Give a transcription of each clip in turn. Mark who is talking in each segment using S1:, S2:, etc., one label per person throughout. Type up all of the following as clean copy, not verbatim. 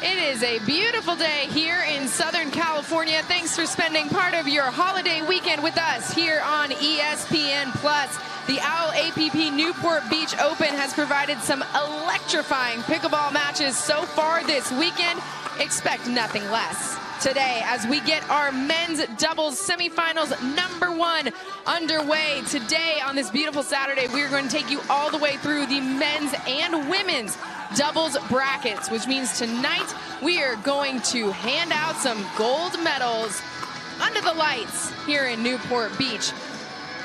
S1: It is a beautiful day here in Southern California. Thanks for spending part of your holiday weekend with us here on ESPN+. The Owl APP Newport Beach Open has provided some electrifying pickleball matches so far this weekend. Expect nothing less today as we get our men's doubles semifinals #1 underway. Today on this beautiful Saturday, we are going to take you all the way through the men's and women's doubles brackets, which means tonight we are going to hand out some gold medals under the lights here in Newport Beach.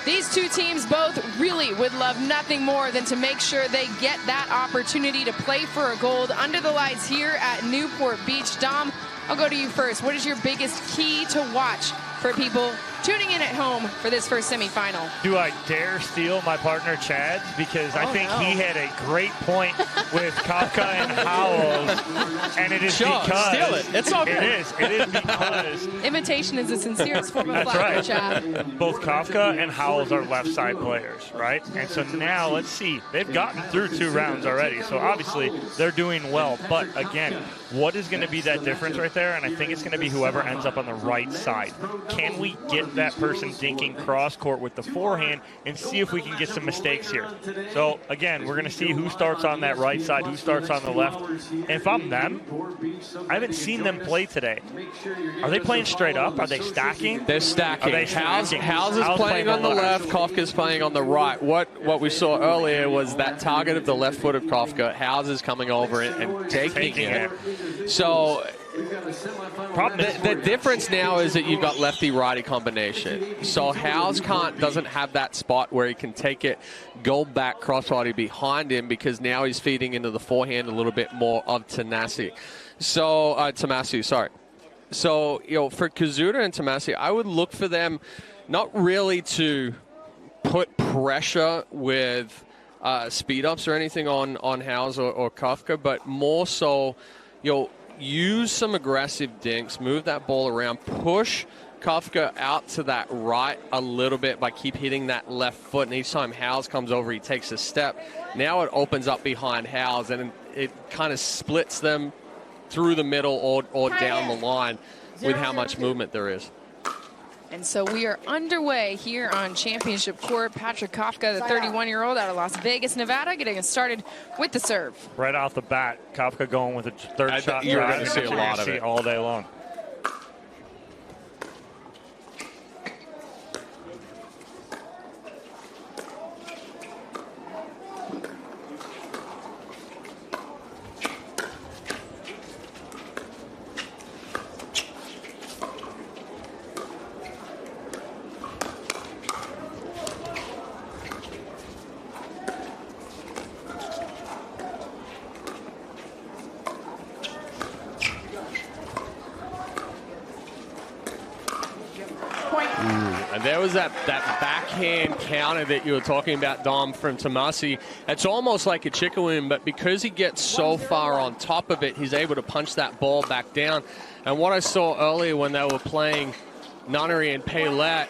S1: These two teams both really would love nothing more than to make sure they get that opportunity to play for a gold under the lights here at Newport Beach. Dom, I'll go to you first. What is your biggest key to watch for people tuning in at home for this first semifinal?
S2: Do I dare steal my partner Chad's? Because I think he had a great point with Kawka and Howells, and it is because
S3: steal it. It's all good.
S2: It is because
S1: imitation is the sincerest form of
S2: that's
S1: flattery,
S2: right.
S1: Chad.
S2: Both Kawka and Howells are left side players, right? And so now let's see. They've gotten through 2 rounds already, so obviously they're doing well. But again, what is going to be that difference right there? And I think it's going to be whoever ends up on the right side. Can we get that person dinking cross court with the forehand and see if we can get some mistakes here? So again, we're going to see who starts on that right side, who starts on the left. And if I'm them, I haven't seen them play today. Are they playing straight up? Are they stacking?
S3: They're stacking.
S2: Are they stacking?
S3: Howells is playing on the left, Kofka's playing on the right. What we saw earlier was that target of the left foot of Kofka. Howells is coming over it and taking it. So the difference now is that you've got lefty-righty combination. So Howells doesn't have that spot where he can take it, go back cross-body behind him, because now he's feeding into the forehand a little bit more of Tomassi. So Tomassi, sorry. So for Koszuta and Tomassi, I would look for them not really to put pressure with speed ups or anything on Howells or Kafka, but more so, use some aggressive dinks, move that ball around, push Kafka out to that right a little bit by keep hitting that left foot, and each time Howells comes over, he takes a step. Now it opens up behind Howells, and it kind of splits them through the middle or down the line with how much movement there is.
S1: And so we are underway here on Championship Court. Patrick Kafka, the 31-year-old out of Las Vegas, Nevada, getting us started with the serve.
S2: Right off the bat, Kafka going with a third shot.
S3: You're going to see a lot of it
S2: all day long.
S3: And there was that backhand counter that you were talking about, Dom, from Tomassi. It's almost like a chicken wing, but because he gets so far on top of it, he's able to punch that ball back down. And what I saw earlier when they were playing Nunnery and Paylette,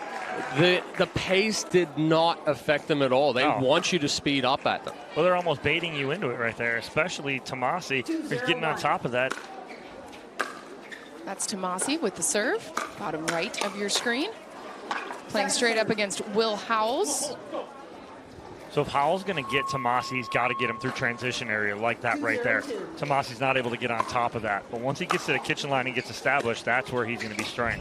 S3: the pace did not affect them at all. They want you to speed up at them.
S2: Well, they're almost baiting you into it right there, especially Tomassi, who's getting on top of that.
S1: That's Tomassi with the serve, bottom right of your screen. Playing straight up against Will Howells.
S2: So if Howell's going to get Tomassi, he's got to get him through transition area like that right there. Tomassi's not able to get on top of that. But once he gets to the kitchen line and gets established, that's where he's going to be strong.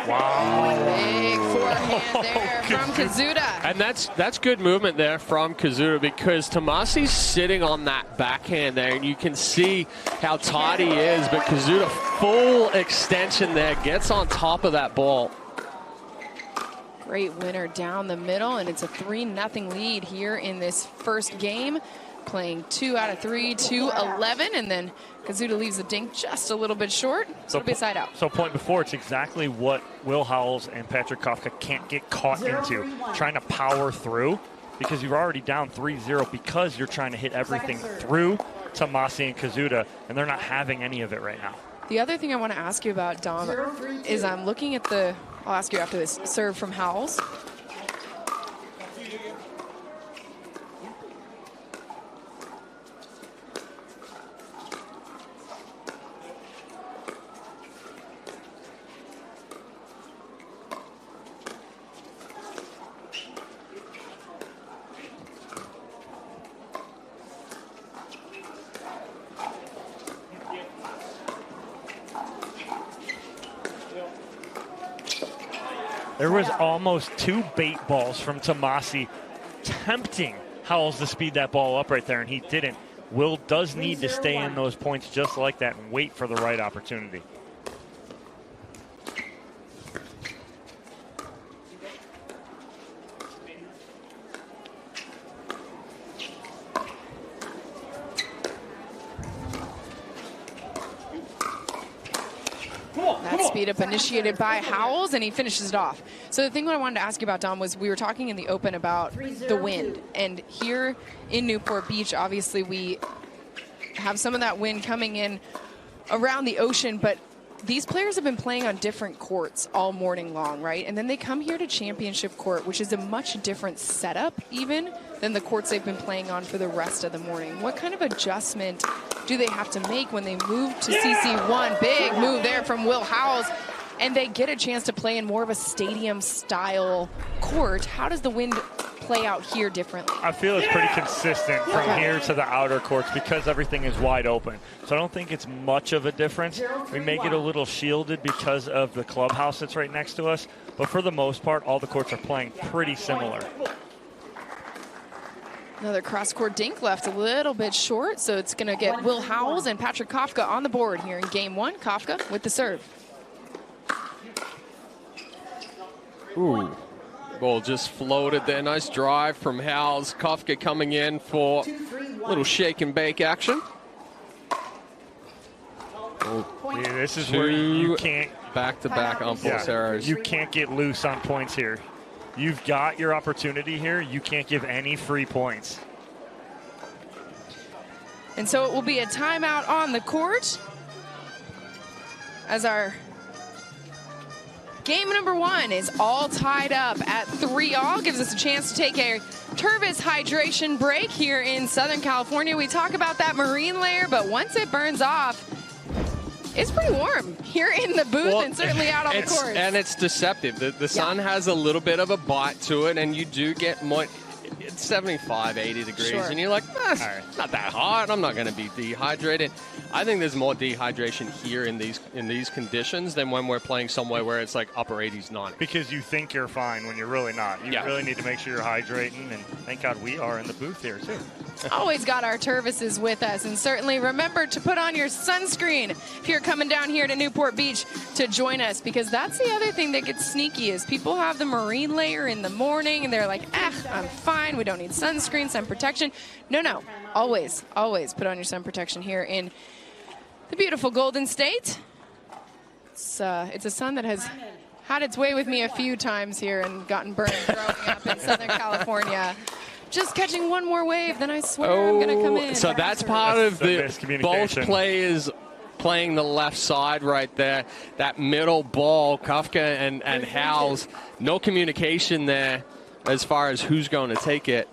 S1: Wow. Big forehand there from Koszuta.
S3: And that's good movement there from Koszuta, because Tomassi's sitting on that backhand there, and you can see how tight he is, but Koszuta full extension there, gets on top of that ball.
S1: Great winner down the middle, and it's a 3-0 lead here in this first game. Playing 2 out of 3 to 11, and then Koszuta leaves the dink just a little bit short, so it'll be a side out.
S2: So point before, it's exactly what Will Howells and Patrick Kafka can't get caught into, trying to power through, because you're already down 3-0 because you're trying to hit everything through Tomassi and Koszuta, and they're not having any of it right now.
S1: The other thing I want to ask you about, Dom, is I'm looking at the I'll ask you after this. Serve from Howells.
S2: There was almost 2 bait balls from Tomassi tempting Howells to speed that ball up right there, and he didn't. Will does need to stay in those points just like that and wait for the right opportunity.
S1: That speed up initiated by Howells, and he finishes it off. So the thing that I wanted to ask you about, Dom, was we were talking in the open about the wind. And here in Newport Beach, obviously we have some of that wind coming in around the ocean, but these players have been playing on different courts all morning long, right? And then they come here to championship court, which is a much different setup even than the courts they've been playing on for the rest of the morning. What kind of adjustment do they have to make when they move to CC1? Big move there from Will Howells, and they get a chance to play in more of a stadium-style court. How does the wind play out here differently?
S2: I feel it's pretty consistent from here to the outer courts because everything is wide open. So I don't think it's much of a difference. We may get a little shielded because of the clubhouse that's right next to us, but for the most part, all the courts are playing pretty similar.
S1: Another cross-court dink left a little bit short, so it's going to get Will Howells and Patrick Kawka on the board here in game 1. Kawka with the serve.
S3: Ooh. Ball just floated there. Nice drive from Howells. Kawka coming in for a little shake and bake action.
S2: Yeah, this is where you can't...
S3: Back-to-back unforced errors.
S2: You can't get loose on points here. You've got your opportunity here. You can't give any free points.
S1: And so it will be a timeout on the court as our game number 1 is all tied up at 3-all. Gives us a chance to take a Tervis hydration break here in Southern California. We talk about that marine layer, but once it burns off, it's pretty warm here in the booth and certainly out on the court.
S3: And it's deceptive. The sun has a little bit of a bite to it, and you do get more. It's 75, 80 degrees, and you're like, not that hot. I'm not going to be dehydrated. I think there's more dehydration here in these conditions than when we're playing somewhere where it's like upper 80s, 90s.
S2: Because you think you're fine when you're really not. You really need to make sure you're hydrating, and thank God we are in the booth here too.
S1: Always got our Tervises with us, and certainly remember to put on your sunscreen if you're coming down here to Newport Beach to join us, because that's the other thing that gets sneaky is people have the marine layer in the morning and they're like, I'm fine, we don't need sunscreen, sun protection. No, always put on your sun protection here in the beautiful Golden State. It's a sun that has had its way with me a few times here and gotten burned growing up in Southern California. Just catching one more wave, then I swear I'm going to come in.
S3: So that's part of the both players playing the left side right there. That middle ball, Kawka and Howells, no communication there as far as who's going to take it.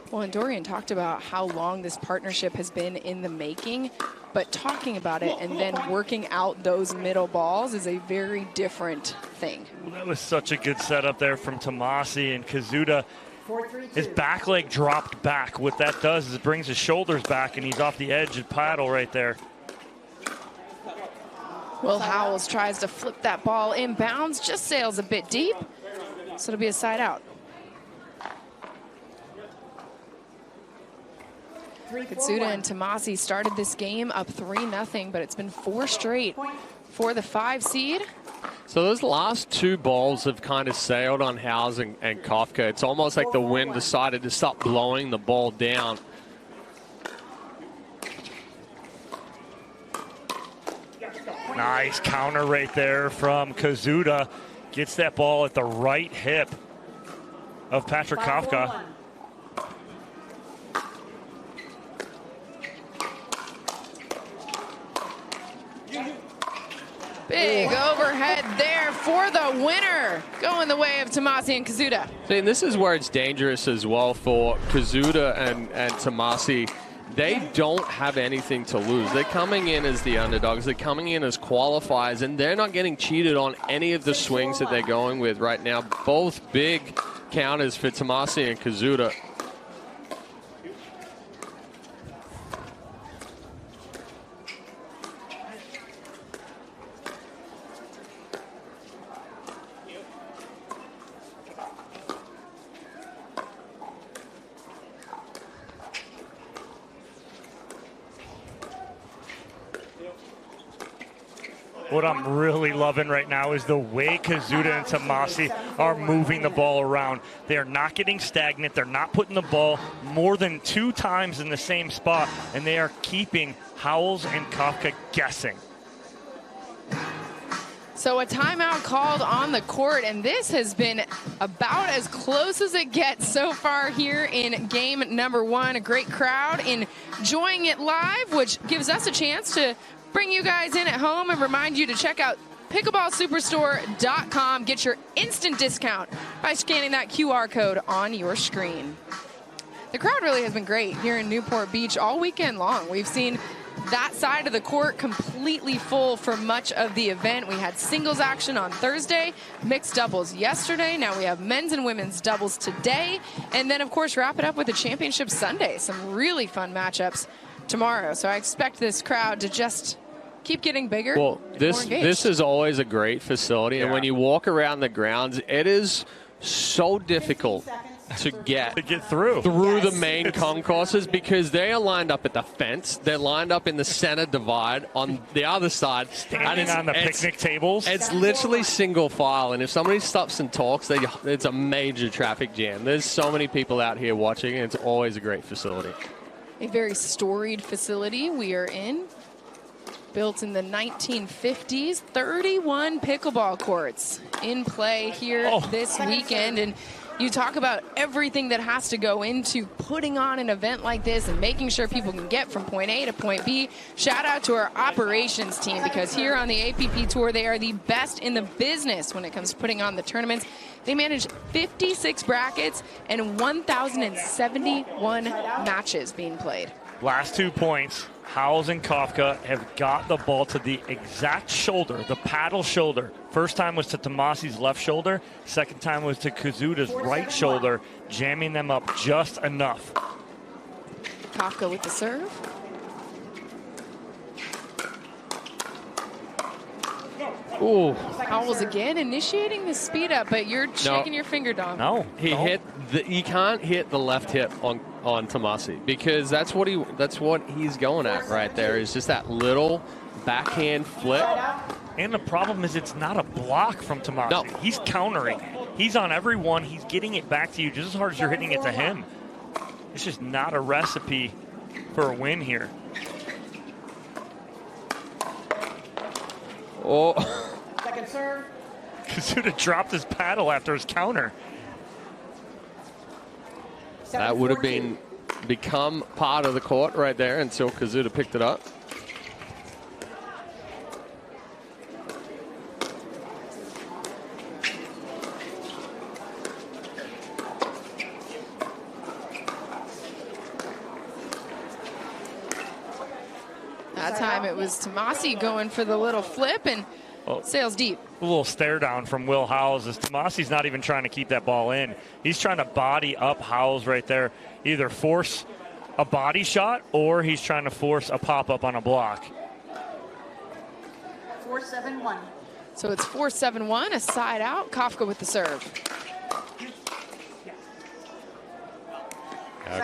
S1: Well, and Dorian talked about how long this partnership has been in the making, but talking about it and then working out those middle balls is a very different thing.
S2: Well, that was such a good setup there from Tomassi, and Koszuta. His back leg dropped back. What that does is it brings his shoulders back, and he's off the edge of paddle right there.
S1: Will Howells tries to flip that ball inbounds, just sails a bit deep, so it'll be a side out. Koszuta and Tomassi started this game up 3-0, but it's been 4 straight for the 5 seed.
S3: So those last 2 balls have kind of sailed on Howells and Kawka. It's almost like the wind decided to stop blowing the ball down.
S2: Nice counter right there from Koszuta. Gets that ball at the right hip of Patrick Kawka.
S1: Big overhead there for the winner, going the way of Tomassi and Koszuta.
S3: See, and this is where it's dangerous as well for Koszuta and Tomassi. They don't have anything to lose. They're coming in as the underdogs. They're coming in as qualifiers, and they're not getting cheated on any of the swings that they're going with right now. Both big counters for Tomassi and Koszuta.
S2: What I'm really loving right now is the way Koszuta and Tomassi are moving the ball around. They are not getting stagnant. They're not putting the ball more than 2 times in the same spot, and they are keeping Howells and Kawka guessing.
S1: So a timeout called on the court, and this has been about as close as it gets so far here in game number 1. A great crowd enjoying it live, which gives us a chance to bring you guys in at home and remind you to check out pickleballsuperstore.com. Get your instant discount by scanning that QR code on your screen. The crowd really has been great here in Newport Beach all weekend long. We've seen that side of the court completely full for much of the event. We had singles action on Thursday, mixed doubles yesterday. Now we have men's and women's doubles today. And then, of course, wrap it up with the championship Sunday. Some really fun matchups tomorrow. So I expect this crowd to just keep getting bigger.
S3: Well, this is always a great facility, and when you walk around the grounds, it is so difficult to get
S2: through
S3: the main concourses because they are lined up at the fence. They're lined up in the center divide on the other side.
S2: Standing on the picnic tables.
S3: It's literally single file, and if somebody stops and talks, it's a major traffic jam. There's so many people out here watching, and it's always a great facility.
S1: A very storied facility we are in. Built in the 1950s, 31 pickleball courts in play here this weekend. And you talk about everything that has to go into putting on an event like this and making sure people can get from point A to point B. Shout out to our operations team, because here on the APP Tour, they are the best in the business when it comes to putting on the tournaments. They manage 56 brackets and 1,071 matches being played.
S2: Last 2 points. Howells and Kawka have got the ball to the exact shoulder, the paddle shoulder. First time was to Tomassi's left shoulder. Second time was to Kosuta's right shoulder, jamming them up just enough.
S1: Kawka with the serve.
S3: Ooh.
S1: Howells again initiating the speed up, but you're shaking your finger, Dom.
S2: No.
S3: He can't hit the left hip on Tomassi, because that's what he's going at right there, is just that little backhand flip.
S2: And the problem is it's not a block from Tomassi.
S3: No.
S2: He's countering. He's on every one. He's getting it back to you just as hard as you're hitting it to him. It's just not a recipe for a win here.
S3: Oh.
S4: Second serve.
S2: Koszuta dropped his paddle after his counter.
S3: That would have become part of the court right there until Koszuta picked it up.
S1: That time it was Tomassi going for the little flip and sails deep.
S2: A little stare down from Will Howells as Tomassi's not even trying to keep that ball in. He's trying to body up Howells right there. Either force a body shot or he's trying to force a pop-up on a block.
S4: 4-7-1.
S1: So it's 4-7-1, a side out. Kawka with the serve.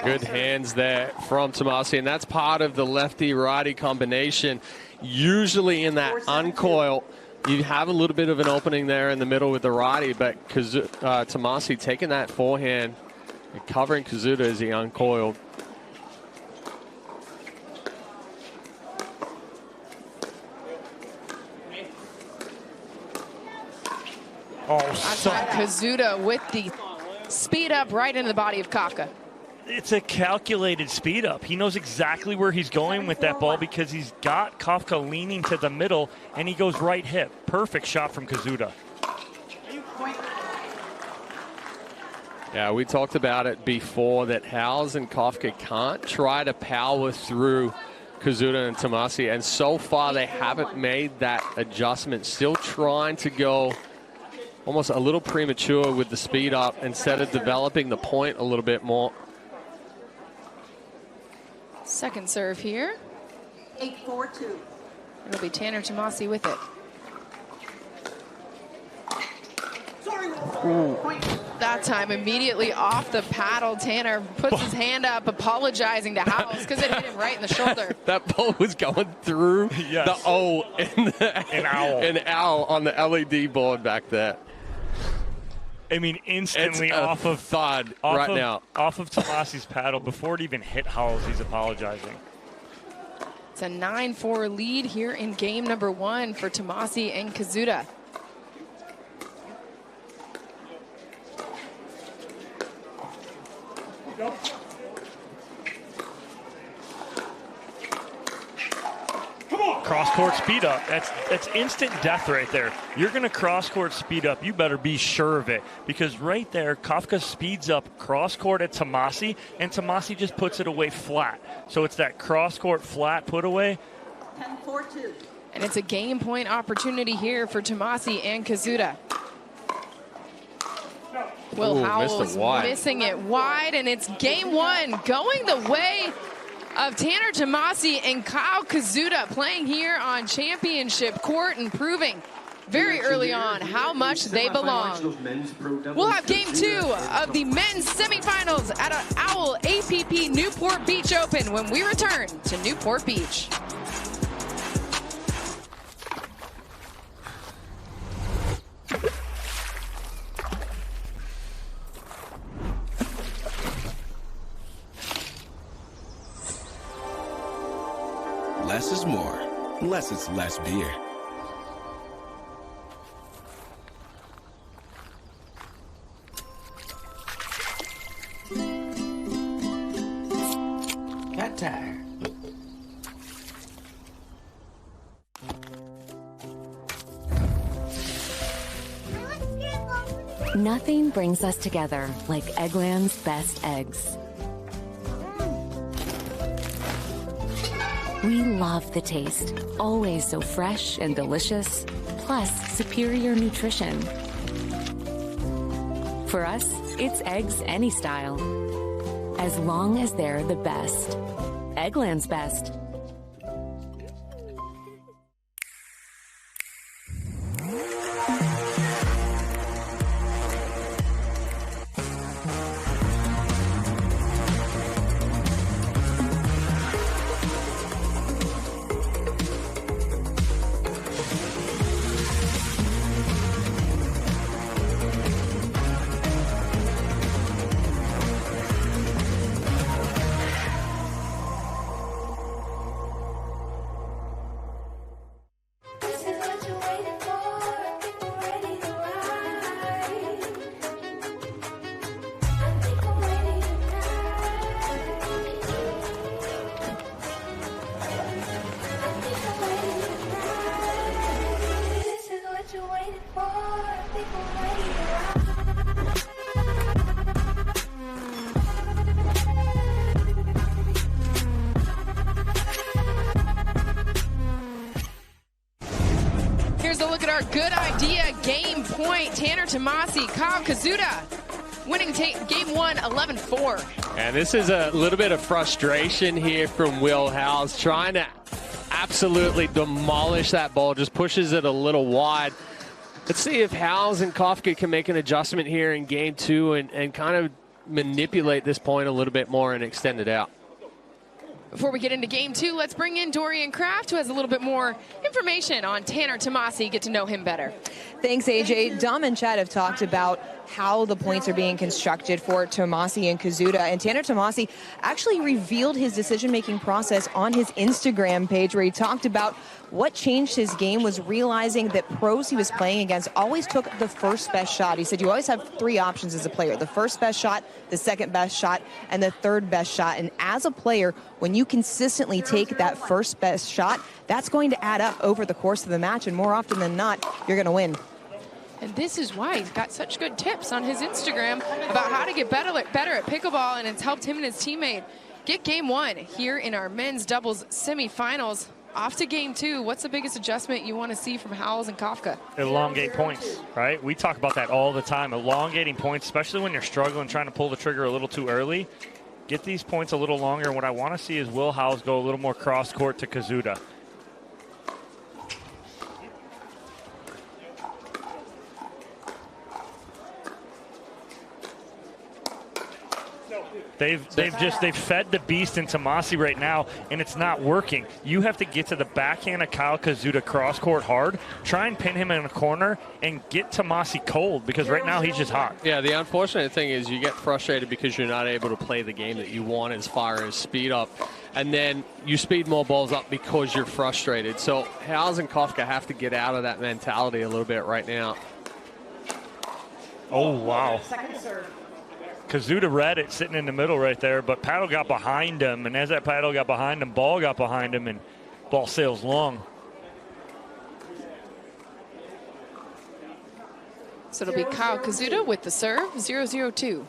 S3: Good hands there from Tomassi, and that's part of the lefty-righty combination. Usually in that uncoil, you have a little bit of an opening there in the middle with the righty, but Tomassi taking that forehand and covering Koszuta as he uncoiled.
S1: Koszuta with the speed up right into the body of Kawka.
S2: it's a calculated speed up. He knows exactly where he's going with that ball because he's got Kawka leaning to the middle, and he goes right hip. Perfect shot from Koszuta.
S3: Yeah, we talked about it before that Howells and Kawka can't try to power through Koszuta and Tomassi, and so far they haven't made that adjustment. Still trying to go almost a little premature with the speed up instead of developing the point a little bit more.
S1: Second serve here.
S4: 8-4-2.
S1: It'll be Tanner Tomassi with it. That time immediately off the paddle. Tanner puts his hand up, apologizing to Howells because it hit him right in the shoulder.
S3: That ball was going through the O in owl on the LED board back there.
S2: I mean, instantly
S3: it's
S2: off of
S3: thud
S2: now. Off of Tomassi's paddle before it even hit Howells, he's apologizing.
S1: It's a 9-4 lead here in game number 1 for Tomassi and Koszuta.
S2: Cross-court speed up. That's instant death right there. You're going to cross-court speed up. You better be sure of it, because right there, Kawka speeds up cross-court at Tomassi, and Tomassi just puts it away flat. So it's that cross-court flat put away.
S4: 10-4-2.
S1: And it's a game point opportunity here for Tomassi and Koszuta. Will Howells missing it wide, and it's game 1 going the way of Tanner Tomassi and Kyle Koszuta, playing here on championship court and proving very early on how much they belong. We'll have game 2 of the men's semifinals at an Owl APP Newport Beach Open when we return to Newport Beach.
S5: Less is more. Less is less beer.
S4: Cat tire.
S6: Nothing brings us together like Eggland's best eggs. We love the taste, always so fresh and delicious, plus superior nutrition. For us, it's eggs any style, as long as they're the best. Eggland's best.
S1: Here's a look at our good idea game point. Tanner Tomassi, Kyle Koszuta winning game 1, 11-4.
S3: And this is a little bit of frustration here from Will Howells, trying to absolutely demolish that ball, just pushes it a little wide. Let's see if Howells and Kawka can make an adjustment here in game 2 and kind of manipulate this point a little bit more and extend it out.
S1: Before we get into game 2, let's bring in Dorian Kraft, who has a little bit more information on Tanner Tomassi, get to know him better.
S7: Thanks, AJ. Dom and Chad have talked about how the points are being constructed for Tomassi and Koszuta. And Tanner Tomassi actually revealed his decision-making process on his Instagram page, where he talked about what changed his game was realizing that pros he was playing against always took the first best shot. He said you always have 3 options as a player: the first best shot, the second best shot, and the third best shot. And as a player, when you consistently take that first best shot, that's going to add up over the course of the match, and more often than not, you're going to win.
S1: And this is why he's got such good tips on his Instagram about how to get better at pickleball, and it's helped him and his teammate get game 1 here in our men's doubles semifinals. Off to game 2. What's the biggest adjustment you want to see from Howells and Kawka?
S2: Elongate points, right? We talk about that all the time. Elongating points, especially when you're struggling, trying to pull the trigger a little too early. Get these points a little longer. And what I want to see is Will Howells go a little more cross court to Koszuta. They've fed the beast in Tomassi right now, and it's not working. You have to get to the backhand of Kyle Koszuta cross court hard, try and pin him in a corner, and get Tomassi cold, because right now he's just hot.
S3: Yeah, the unfortunate thing is you get frustrated because you're not able to play the game that you want as far as speed up, and then you speed more balls up because you're frustrated. So Howells and Kawka have to get out of that mentality a little bit right now.
S2: Oh, wow.
S4: Second serve.
S2: Koszuta read it sitting in the middle right there, but paddle got behind him, and as that paddle got behind him, ball got behind him, and ball sails long.
S1: So it'll be Kyle Koszuta with the serve, 0-0-2.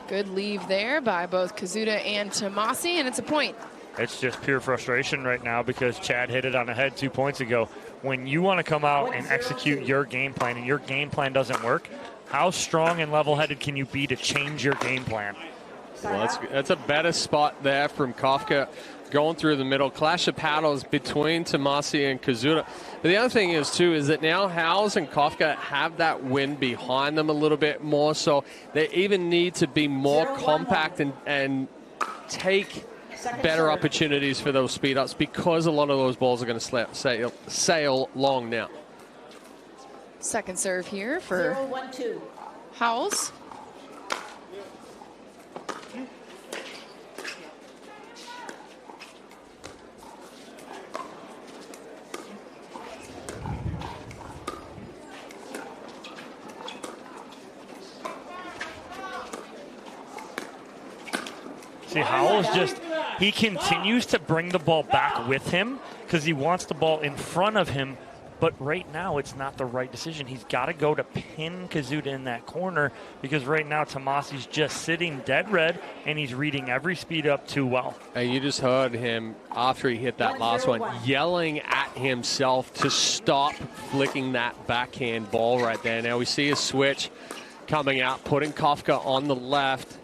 S1: Good leave there by both Koszuta and Tomassi, and it's a point.
S2: It's just pure frustration right now because Chad hit it on the head 2 points ago. When you want to come out and execute your game plan and your game plan doesn't work, how strong and level-headed can you be to change your game plan?
S3: Well, that's a better spot there from Kawka, going through the middle. Clash of paddles between Tomassi and Koszuta. But the other thing is, too, is that now Howells and Kawka have that wind behind them a little bit more, so they even need to be more compact and take better opportunities for those speed ups, because a lot of those balls are going to sail long now.
S1: Second serve here for
S4: 0-1-2.
S1: Howells.
S2: See, Howells he continues to bring the ball back with him because he wants the ball in front of him, but right now it's not the right decision. He's got to go to pin Koszuta in that corner, because right now Tomassi's just sitting dead red, and he's reading every speed up too well.
S3: And you just heard him, after he hit that last one, yelling at himself to stop flicking that backhand ball right there. Now we see a switch coming out, putting Kawka on the left.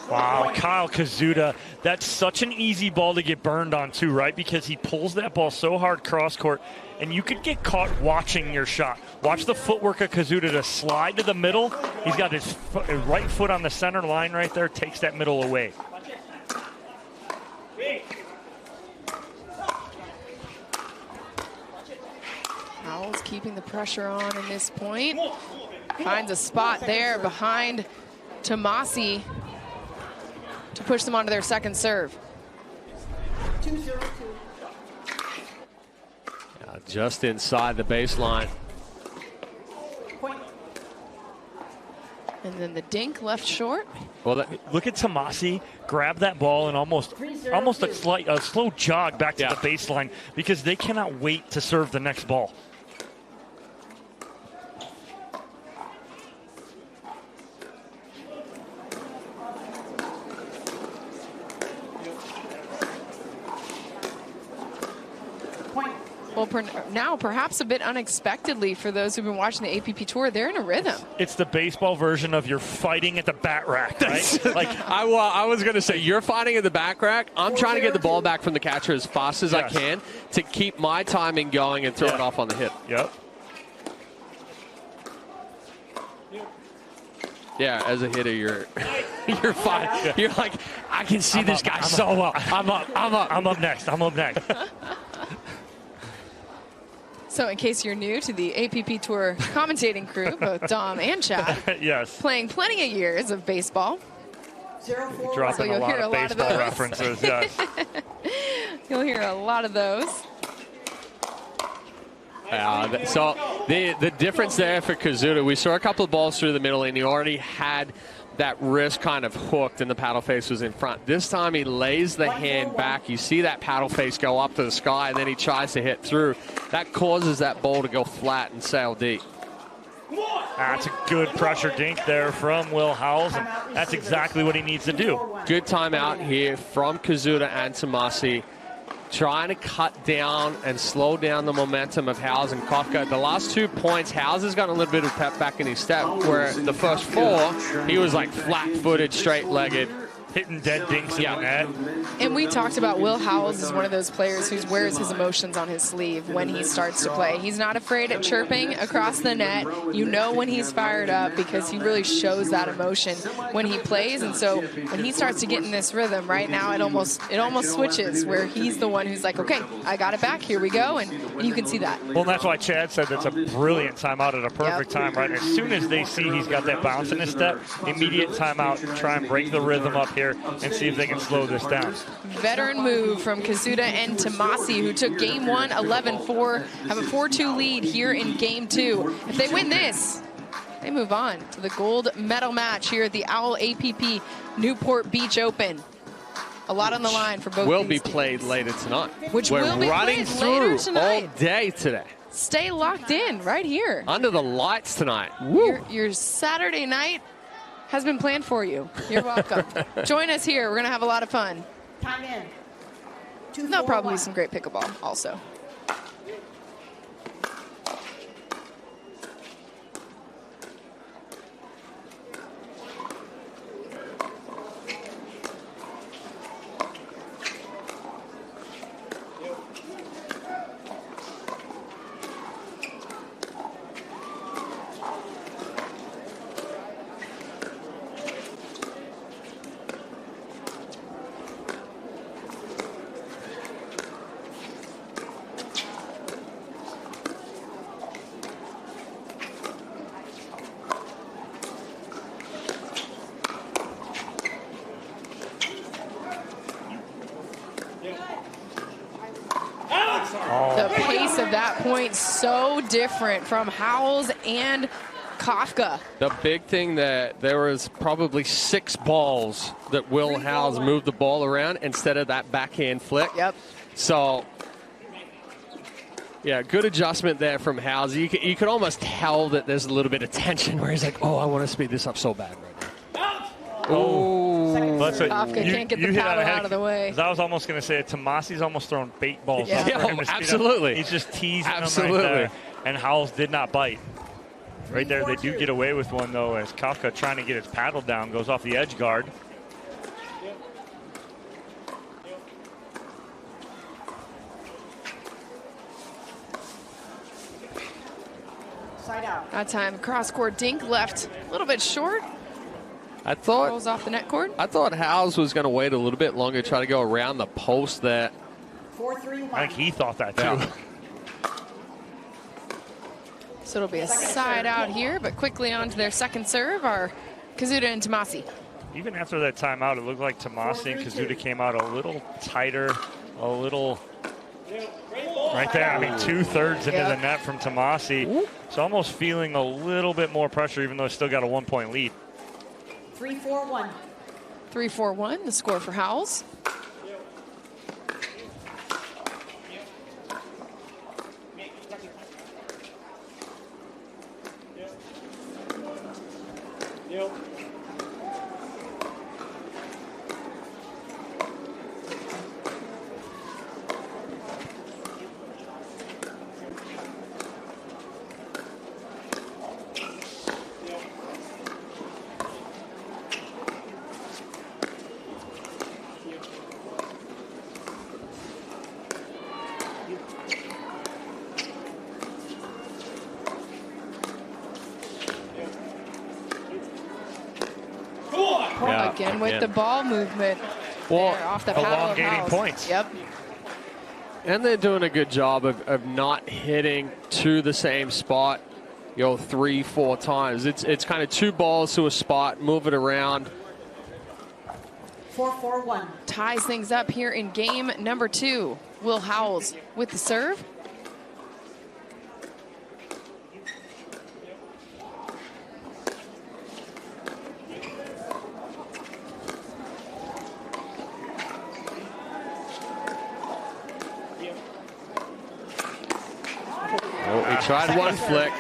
S2: Wow, Kyle Koszuta, that's such an easy ball to get burned on too, right? Because he pulls that ball so hard cross court, and you could get caught watching your shot. Watch the footwork of Koszuta to slide to the middle. He's got his right foot on the center line right there, takes that middle away.
S1: Howells keeping the pressure on in this point. Finds a spot there behind Tomassi to push them onto their second serve.
S4: 2-0-2.
S3: Just inside the baseline.
S4: Point.
S1: And then the dink left short.
S2: Well, look at Tomassi grab that ball and almost a slow jog back to the baseline, because they cannot wait to serve the next ball.
S1: Well, now perhaps a bit unexpectedly for those who've been watching the APP Tour, they're in a rhythm.
S2: It's the baseball version of you're fighting at the bat rack, right?
S3: Like I was going to say, you're fighting at the back rack. I'm trying to get the ball back from the catcher as fast as I can to keep my timing going and throw it off on the hip.
S2: Yep.
S3: Yeah, as a hitter, you're fine. Yeah. You're like, I can see this guy so well. I'm up next.
S1: So in case you're new to the APP Tour commentating crew, both Dom and Chad,
S2: yes,
S1: playing plenty of years of baseball.
S2: Dropping a lot of baseball references, yes.
S1: You'll hear a lot of those.
S3: So the difference there for Koszuta, we saw a couple of balls through the middle, and he already had that wrist kind of hooked, and the paddle face was in front. This time he lays the hand back. You see that paddle face go up to the sky, and then he tries to hit through. That causes that ball to go flat and sail deep.
S2: That's a good pressure dink there from Will Howells, and that's exactly what he needs to do.
S3: Good timeout here from Koszuta and Tomassi, trying to cut down and slow down the momentum of Howells and Kawka. The last 2 points, Howells has gotten a little bit of pep back in his step, where the first 4, he was like flat-footed, straight-legged,
S2: hitting dead dinks in the net.
S1: And we talked about Will Howells is one of those players who wears his emotions on his sleeve when he starts to play. He's not afraid of chirping across the net. You know when he's fired up because he really shows that emotion when he plays. And so when he starts to get in this rhythm right now, it almost switches where he's the one who's like, okay, I got it back. Here we go. And you can see that.
S2: Well, that's why Chad said that's a brilliant timeout at a perfect time, right? As soon as they see he's got that bounce in his step, immediate timeout, try and break the rhythm up here and see if they can slow this down.
S1: Veteran move from Koszuta and Tomassi, who took game 1 11-4, have a 4-2 lead here in game 2. If they win this, they move on to the gold medal match here at the Owl APP Newport Beach Open. A lot on the line for both.
S3: Will
S1: these
S3: be played
S1: teams.
S3: later tonight.
S1: Which
S3: We're
S1: will be
S3: running
S1: played later
S3: through
S1: tonight.
S3: all day today.
S1: Stay locked in right here.
S3: Under the lights tonight. Woo.
S1: Your Saturday night has been planned for you. You're welcome. Join us here. We're going to have a lot of fun.
S4: Time in.
S1: There'll probably be some great pickleball also. The pace of that point so different from Howells and Kafka.
S3: The big thing that there was probably 6 balls that Will Howells moved the ball around instead of that backhand flick.
S1: Yep.
S3: So, yeah, good adjustment there from Howells. You could almost tell that there's a little bit of tension where he's like, oh, I want to speed this up so bad right now. Oh.
S1: Kafka can't get the paddle out of the way.
S2: I was almost going to say, Tomassi's almost throwing bait balls up for him to speed
S3: absolutely.
S2: up. He's just teasing them right there. And Howells did not bite. Right there, they do get away with one, though, as Kawka, trying to get his paddle down, goes off the edge guard.
S4: Side out.
S1: That time, cross-court dink left a little bit short.
S3: I thought
S1: Rolls off the net cord.
S3: I thought Howells was going to wait a little bit longer, try to go around the post there.
S4: 4-3-1.
S2: I think he thought that, too.
S3: Yeah.
S1: So it'll be a side out here, but quickly on to their second serve are Koszuta and Tomassi.
S2: Even after that timeout, it looked like Tomassi and Koszuta came out a little tighter, a little right there. I mean, 2/3 into the net from Tomassi. So almost feeling a little bit more pressure, even though it's still got a 1-point lead.
S4: 3-4-1.
S1: 3-4-1, the score for Howells. Again with the ball movement.
S3: Well,
S1: there, off the paddle of
S2: elongating
S1: Howells.
S2: points.
S1: Yep.
S3: And they're doing a good job of not hitting to the same spot, 3, 4 times. It's kind of 2 balls to a spot, move it around.
S4: 4-4-1.
S1: Ties things up here in game number 2. Will Howells with the serve.
S3: Oh, he tried one flick.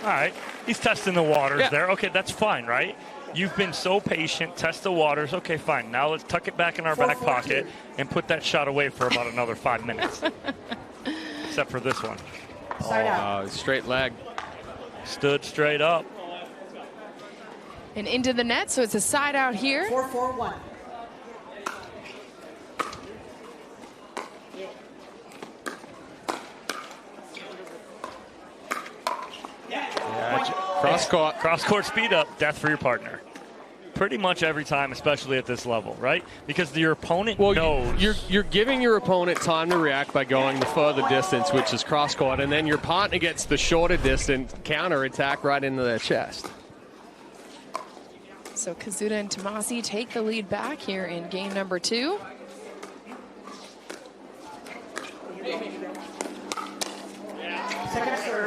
S2: All right, he's testing the waters there. Okay, that's fine, right? You've been so patient, test the waters. Okay, fine. Now let's tuck it back in our back pocket and put that shot away for about another 5 minutes. Except for this one.
S3: Straight leg.
S2: Stood straight up.
S1: And into the net, so it's a side out here.
S4: 4-4-1.
S2: Cross court speed up, death for your partner. Pretty much every time, especially at this level, right? Because your opponent knows.
S3: You're giving your opponent time to react by going the further distance, which is cross court, and then your partner gets the shorter distance counter attack right into their chest.
S1: So Koszuta and Tomassi take the lead back here in game number 2.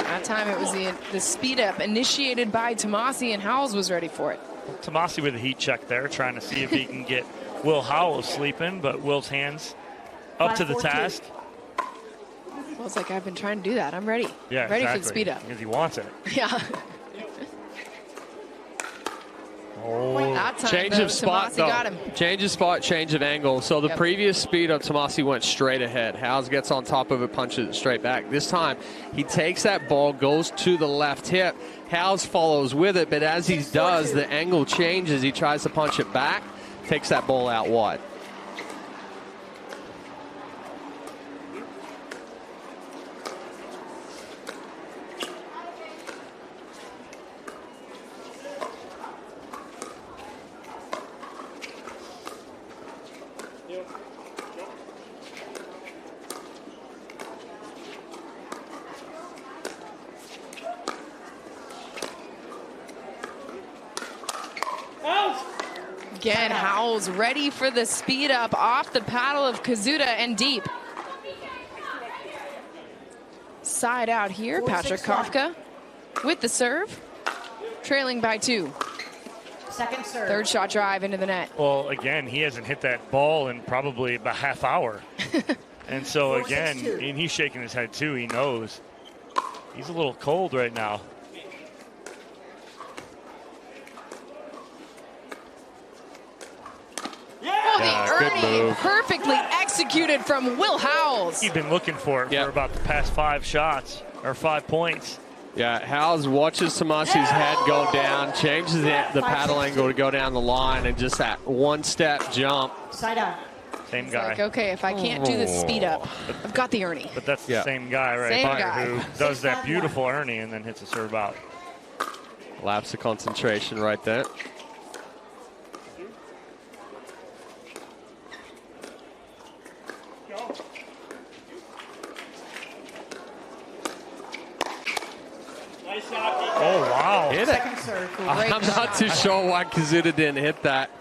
S1: That time it was the speed up initiated by Tomassi, and Howells was ready for it.
S2: Tomassi with a heat check there, trying to see if he can get Will Howells sleeping, but Will's hands up to the task.
S1: Well, it's like, I've been trying to do that. I'm ready.
S2: Yeah,
S1: ready
S2: exactly.
S1: for the speed up.
S2: Because he wants it.
S1: Yeah. That time,
S3: Change
S1: though,
S3: of spot,
S1: Tomassi
S3: though.
S1: got him.
S3: Change of spot, change of angle. So the previous speed up, Tomassi went straight ahead. Howells gets on top of it, punches it straight back. This time, he takes that ball, goes to the left hip. Howells follows with it, but as he does, the angle changes. He tries to punch it back, takes that ball out wide.
S1: Again, Howells ready for the speed up off the paddle of Koszuta and deep. Side out here, Patrick Kawka with the serve, trailing by 2.
S4: Second serve.
S1: Third shot drive into the net.
S2: Well, again, he hasn't hit that ball in probably about half hour. And so, again, and he's shaking his head, too. He knows. He's a little cold right now.
S1: The Ernie perfectly executed from Will Howells.
S2: He's been looking for it for about the past 5 shots, or 5 points.
S3: Yeah, Howells watches Tomassi's head go down, changes the paddle angle to go down the line, and just that one-step jump.
S4: Side out.
S2: Same
S1: It's
S2: guy.
S1: like, okay, if I can't do the speed up, I've got the Ernie.
S2: But that's the same guy right
S1: Same
S2: there
S1: guy.
S2: who does that beautiful Ernie and then hits a serve out.
S3: Lapse of concentration right there.
S2: Oh, wow.
S3: Hit it. I'm not too sure why Koszuta didn't hit that.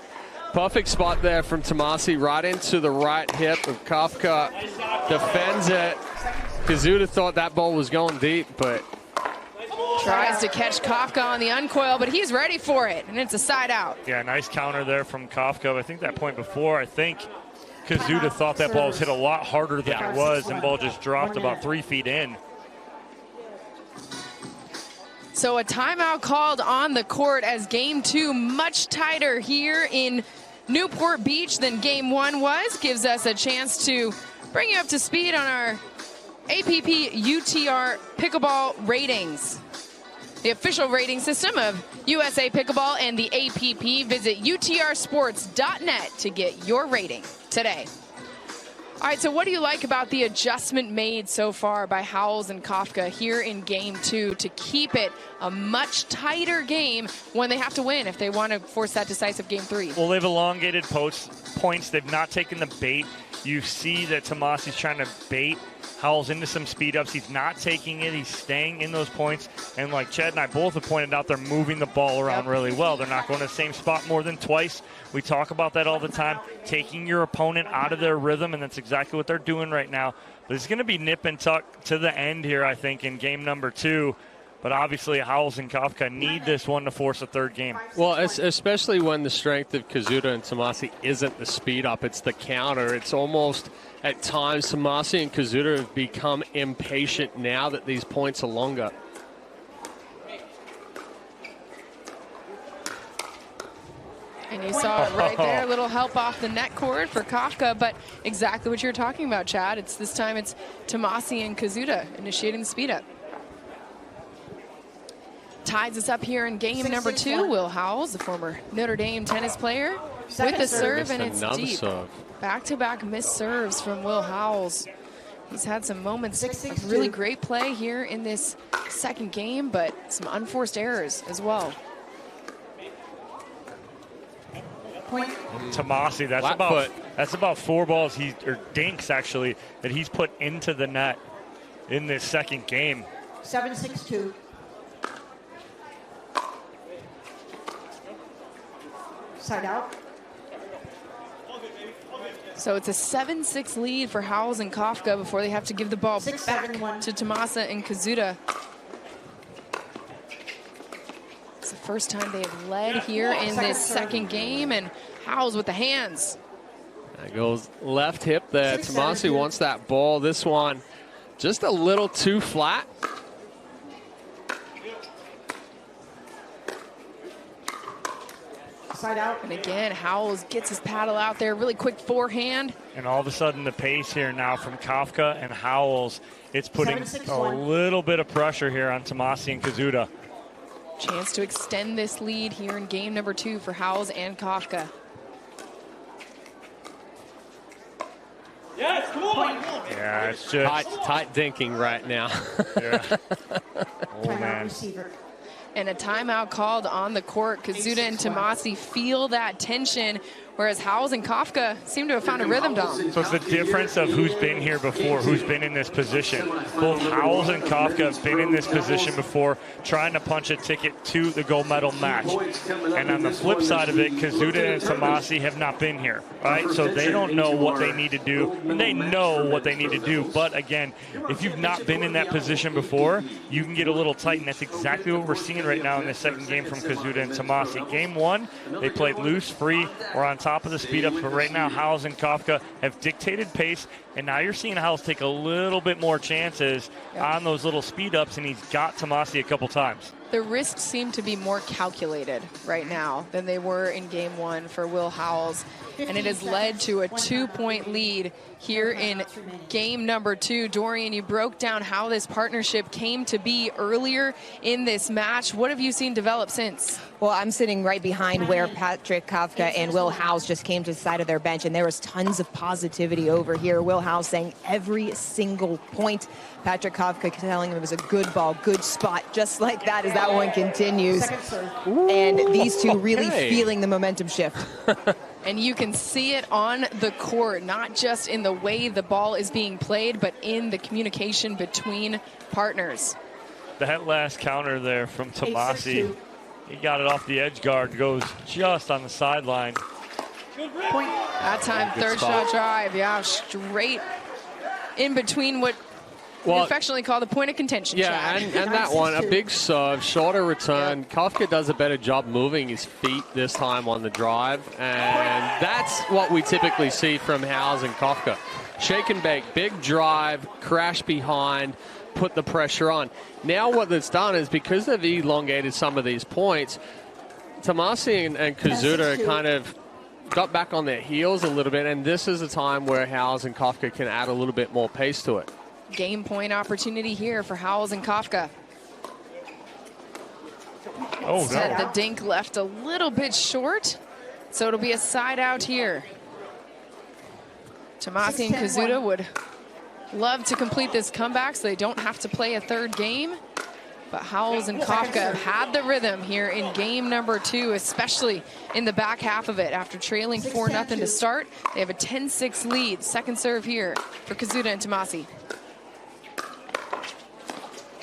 S3: Perfect spot there from Tomassi, right into the right hip of Kawka. Defends it. Koszuta thought that ball was going deep, but
S1: tries to catch Kawka on the uncoil, but he's ready for it, and it's a side out.
S2: Yeah, nice counter there from Kawka. I think that point before, I think Koszuta thought that ball was hit a lot harder than it was, and ball just dropped about 3 feet in.
S1: So a timeout called on the court as game 2 much tighter here in Newport Beach than game 1 was. Gives us a chance to bring you up to speed on our APP UTR pickleball ratings. The official rating system of USA Pickleball and the APP. Visit utrsports.net to get your rating today. All right, so what do you like about the adjustment made so far by Howells and Kawka here in game 2 to keep it a much tighter game when they have to win if they want to force that decisive game 3?
S2: Well, they've elongated points. They've not taken the bait. You see that Tomassi's trying to bait Howells into some speed ups. He's not taking it. He's staying in those points. And like Chad and I both have pointed out, they're moving the ball around really well. They're not going to the same spot more than twice. We talk about that all the time, taking your opponent out of their rhythm, and that's exactly what they're doing right now. But it's going to be nip and tuck to the end here, I think, in game number 2. But obviously, Howells and Kawka need this one to force a third game.
S3: Well, especially when the strength of Koszuta and Tomassi isn't the speed up, it's the counter. It's almost, at times, Tomassi and Koszuta have become impatient now that these points are longer.
S1: And you saw it right there, a little help off the net cord for Kawka, but exactly what you're talking about, Chad. This time it's Tomassi and Koszuta initiating the speed up. Ties us up here in game number 2. Will Howells, the former Notre Dame tennis player, with the serve, and it's deep. Back-to-back missed serves from Will Howells. He's had some moments of really great play here in this second game, but some unforced errors as well.
S2: Tomassi, that's about 4 balls or dinks actually that he's put into the net in this second game.
S4: 7-6-2. Side out.
S1: So it's a 7-6 lead for Howells and Kawka before they have to give the ball back
S4: 6-7-1
S1: to Tomassi and Koszuta. It's the first time they have led here in this second game, and Howells with the hands.
S3: That goes left hip there. Tomassi wants that ball. This one just a little too flat.
S4: Side out.
S1: And again, Howells gets his paddle out there, really quick forehand.
S2: And all of a sudden the pace here now from Kawka and Howells, it's putting a little bit of pressure here on Tomassi and Koszuta.
S1: Chance to extend this lead here in game number 2 for Howells and Kawka.
S4: Yes, come on.
S2: Yeah, it's just
S3: tight dinking right now.
S2: Yeah. Oh man.
S4: Receiver.
S1: And a timeout called on the court. Koszuta and Tomassi feel that tension, whereas Howells and Kawka seem to have found a rhythm, Dom.
S2: So it's the difference of who's been here before, who's been in this position. Both Howells and Kawka have been in this position before, trying to punch a ticket to the gold medal match. And on the flip side of it, Koszuta and Tomassi have not been here, right? So they don't know what they need to do. They know what they need to do, but again, if you've not been in that position before, you can get a little tight, and that's exactly what we're seeing right now in the second game from Koszuta and Tomassi. Game 1, they played loose, free, or on top of the speed ups, but right now Howells and Kawka have dictated pace, and now you're seeing Howells take a little bit more chances on those little speed ups, and he's got Tomassi a couple times.
S1: The risks seem to be more calculated right now than they were in game 1 for Will Howells, and it has led to a 2-point lead here in game number 2. Dorian, you broke down how this partnership came to be earlier in this match. What have you seen develop since?
S7: Well, I'm sitting right behind where Patrick Kawka and Will Howells just came to the side of their bench, and there was tons of positivity over here. Will Howells saying every single point. Patrick Kawka telling him it was a good ball, good spot, just like that as that one continues. And these two really feeling the momentum shift.
S1: And you can see it on the court, not just in the way the ball is being played, but in the communication between partners.
S2: That last counter there from Tomassi, he got it off the edge guard, goes just on the sideline.
S1: That time, third shot drive, straight in between what we affectionately call the point of contention.
S3: Yeah, and that one, a big serve, shorter return. Kawka does a better job moving his feet this time on the drive, and that's what we typically see from Howells and Kawka. Shake and bake, big drive, crash behind, put the pressure on. Now what that's done is, because they've elongated some of these points, Tomassi and Koszuta kind of got back on their heels a little bit, and this is a time where Howells and Kawka can add a little bit more pace to it.
S1: Game point opportunity here for Howells and Kawka.
S2: Oh, no.
S1: The dink left a little bit short, so it'll be a side out here. Tomassi and Koszuta would love to complete this comeback so they don't have to play a third game. But Howells and Kawka have had the rhythm here in game number 2, especially in the back half of it. After trailing 4-0 to start, they have a 10-6 lead. Second serve here for Koszuta and Tomassi.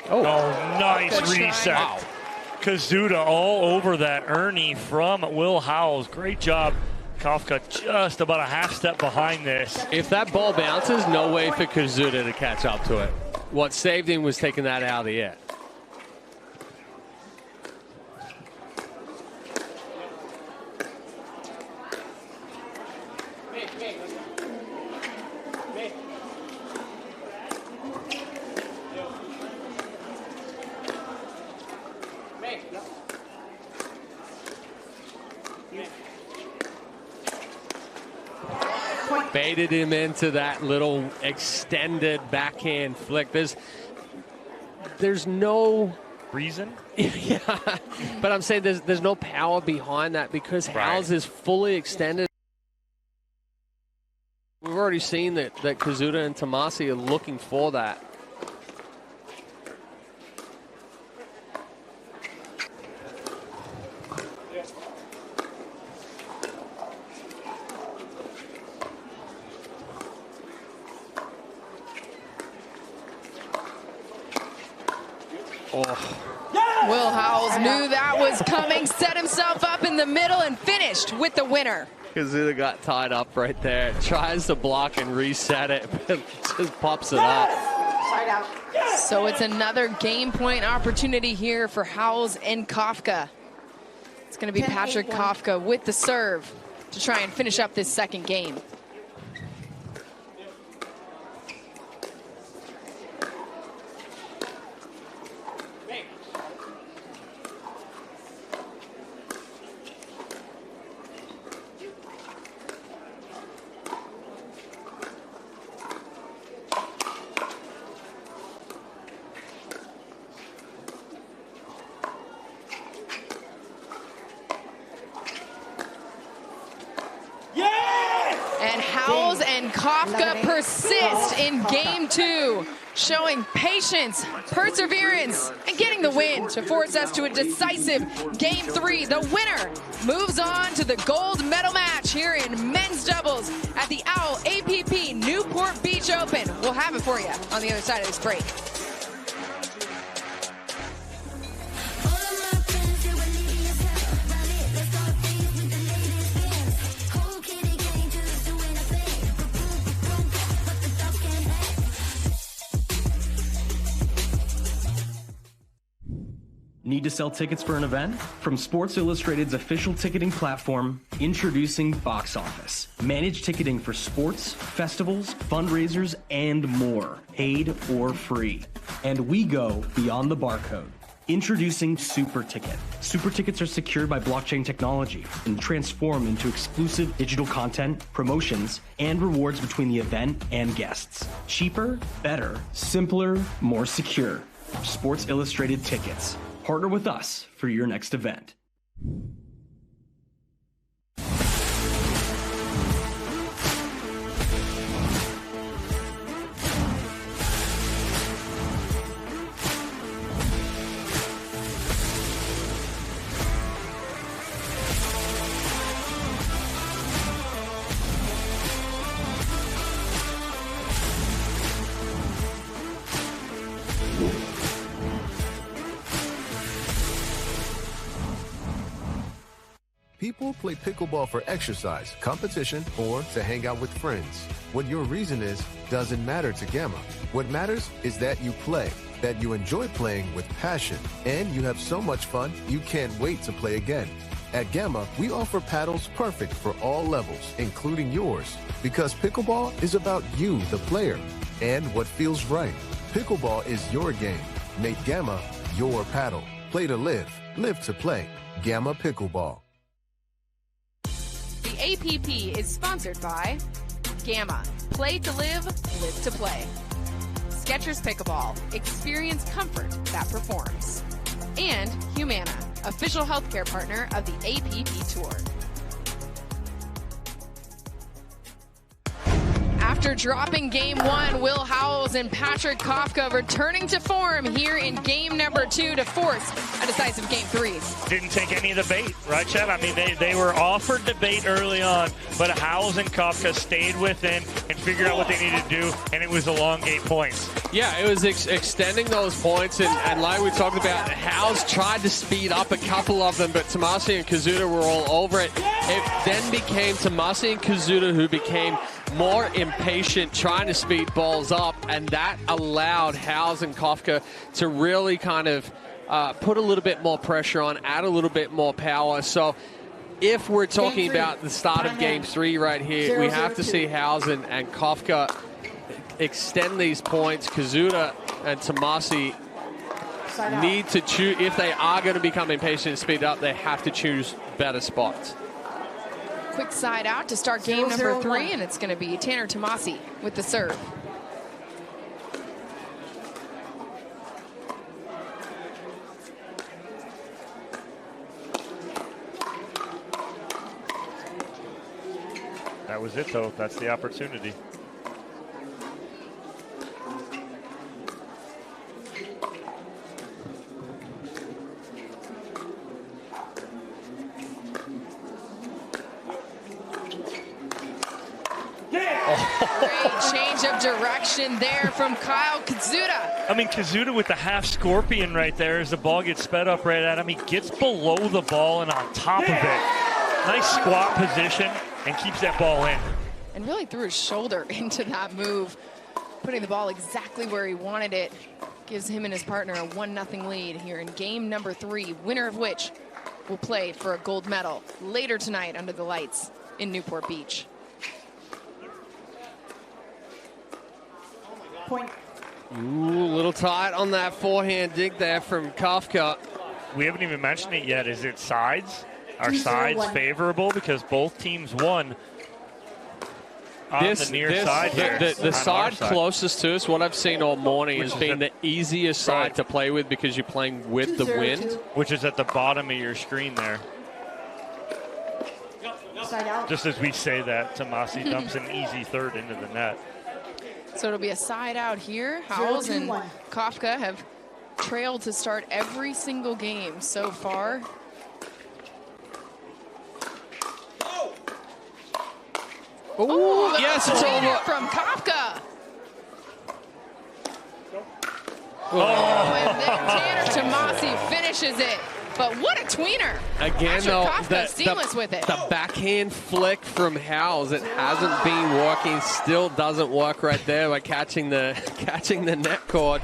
S2: Oh, nice
S1: Good
S2: reset.
S1: try.
S2: Wow. Koszuta all over that Ernie from Will Howells. Great job. Kawka just about a half step behind this.
S3: If that ball bounces, no way for Koszuta to catch up to it. What saved him was taking that out of the air. Baited him into that little extended backhand flick. There's no
S2: reason.
S3: Yeah, but I'm saying there's no power behind that because Howells is fully extended. We've already seen that Koszuta and Tomassi are looking for that.
S1: Will Howells knew that was coming, set himself up in the middle, and finished with the winner.
S3: Koszuta got tied up right there. Tries to block and reset it, but just pops it up.
S4: Side out.
S1: So it's another game point opportunity here for Howells and Kawka. It's going to be Patrick Kawka with the serve to try and finish up this second game. And Howells and Kawka persist in game 2, showing patience, perseverance, and getting the win to force us to a decisive game 3. The winner moves on to the gold medal match here in men's doubles at the OWL APP Newport Beach Open. We'll have it for you on the other side of this break.
S8: Need to sell tickets for an event? From Sports Illustrated's official ticketing platform, introducing Box Office. Manage ticketing for sports, festivals, fundraisers, and more, paid or free. And we go beyond the barcode. Introducing Super Ticket. Super Tickets are secured by blockchain technology and transform into exclusive digital content, promotions, and rewards between the event and guests. Cheaper, better, simpler, more secure. Sports Illustrated Tickets. Partner with us for your next event.
S9: People play pickleball for exercise, competition, or to hang out with friends. What your reason is doesn't matter to Gamma. What matters is that you play, that you enjoy playing with passion, and you have so much fun you can't wait to play again. At Gamma, we offer paddles perfect for all levels, including yours, because pickleball is about you, the player, and what feels right. Pickleball is your game. Make Gamma your paddle. Play to live, live to play. Gamma Pickleball.
S1: The APP is sponsored by Gamma, play to live, live to play. Skechers Pickleball, experience comfort that performs. And Humana, official healthcare partner of the APP Tour. after dropping game 1, Will Howells and Patrick Kofka returning to form here in game number 2 to force a decisive game 3.
S2: Didn't take any of the bait, right, Chad? I mean, they were offered the bait early on, but Howells and Kofka stayed within and figured out what they needed to do, and it was elongate points.
S3: Yeah, it was extending those points, and like we talked about, Howells tried to speed up a couple of them, but Tomassi and Koszuta were all over it. It then became Tomassi and Koszuta who became more impatient, trying to speed balls up, and that allowed Howells and Kofka to really kind of put a little bit more pressure on, add a little bit more power. So if we're talking about the start of game 3 right here, we have to see Howells and Kofka extend these points. Koszuta and Tomassi need to choose, if they are going to become impatient and speed up, they have to choose better spots.
S1: Quick side out to start game number 3, and it's going to be Tanner Tomassi with the serve.
S2: That was it, though. That's the opportunity.
S1: Great change of direction there from Kyle Koszuta.
S2: I mean, Koszuta with the half scorpion right there as the ball gets sped up right at him. He gets below the ball and on top of it. Nice squat position and keeps that ball in.
S1: And really threw his shoulder into that move, putting the ball exactly where he wanted it. Gives him and his partner a 1-0 lead here in game number 3, winner of which will play for a gold medal later tonight under the lights in Newport Beach.
S4: Point.
S3: Ooh, a little tight on that forehand dig there from Kofka.
S2: We haven't even mentioned it yet. Is it sides? Are sides favorable because both teams won on the near side here?
S3: The side closest to us, what I've seen all morning, has been the easiest side to play with because you're playing with the wind.
S2: Which is at the bottom of your screen there.
S4: Side out.
S2: Just as we say that, Tomassi dumps an easy third into the net.
S1: So it'll be a side out here. Howells and Kofka have trailed to start every single game so far.
S3: Oh, yes, it's over.
S1: From Kofka. Oh, and then Tanner Tomassi finishes it. But what a tweener.
S3: Again, though,
S1: Kofka seamless with it.
S3: The backhand flick from Howells, it hasn't been working, still doesn't work right there by catching the net cord.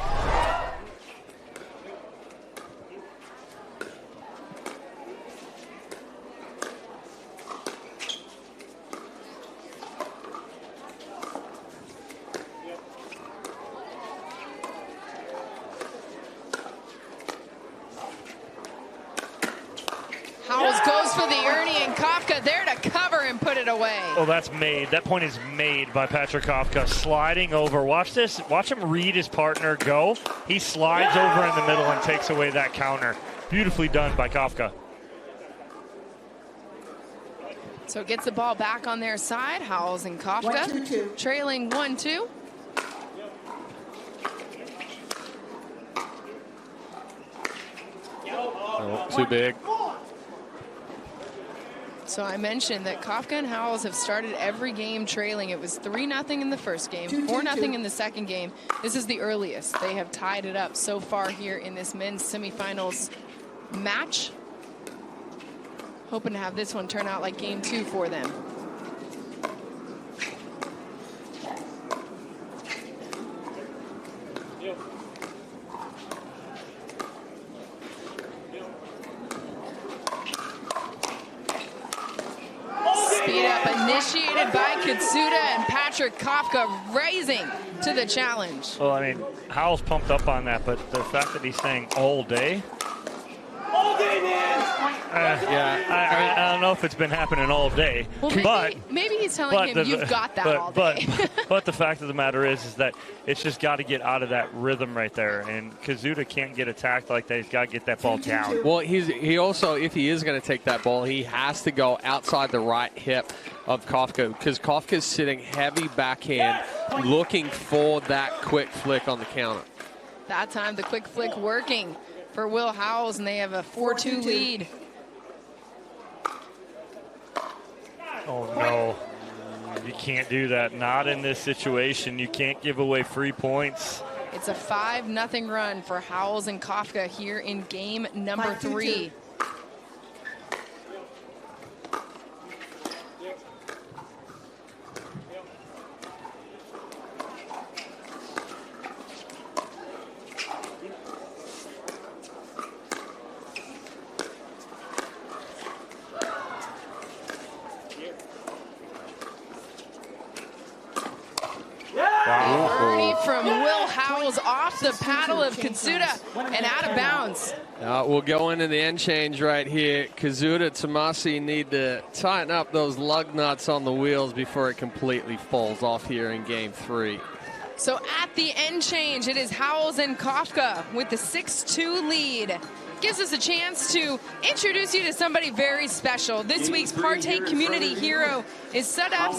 S1: Howells goes for the Ernie, and Kofka there to cover and put it away.
S2: Oh, that's made. That point is made by Patrick Kofka. Sliding over. Watch this. Watch him read his partner go. He slides over in the middle and takes away that counter. Beautifully done by Kofka.
S1: So gets the ball back on their side. Howells and Kofka
S4: 1-2-2.
S1: trailing 1-2.
S3: Oh, too big.
S1: So I mentioned that Kofka and Howells have started every game trailing. It was 3-0 in the first game, 4-0 in the second game. This is the earliest they have tied it up so far here in this men's semifinals match. Hoping to have this one turn out like game 2 for them. Speed up initiated by Koszuta, and Patrick Kofka rising to the challenge.
S2: Well, I mean, Howells pumped up on that, but the fact that he's saying all day.
S3: Yeah,
S2: I don't know if it's been happening all day.
S1: Well, maybe he's telling him you've got that all day.
S2: But the fact of the matter is that it's just got to get out of that rhythm right there. And Koszuta can't get attacked like that. He's got to get that ball down.
S3: Well, he also, if he is going to take that ball, he has to go outside the right hip of Kawka, because Kafka's sitting heavy backhand looking for that quick flick on the counter.
S1: That time the quick flick working for Will Howells, and they have a 4-2 lead.
S2: Oh, no. You can't do that. Not in this situation. You can't give away free points.
S1: It's a 5-0 run for Howells and Kawka here in game number 3. From Will Howells off the paddle of Koszuta and out of bounds.
S3: We'll go into the end change right here. Koszuta, Tomassi need to tighten up those lug nuts on the wheels before it completely falls off here in game 3.
S1: So at the end change, it is Howells and Kawka with the 6-2 lead. Gives us a chance to introduce you to somebody very special. This week's Partake Community Hero is Sadaf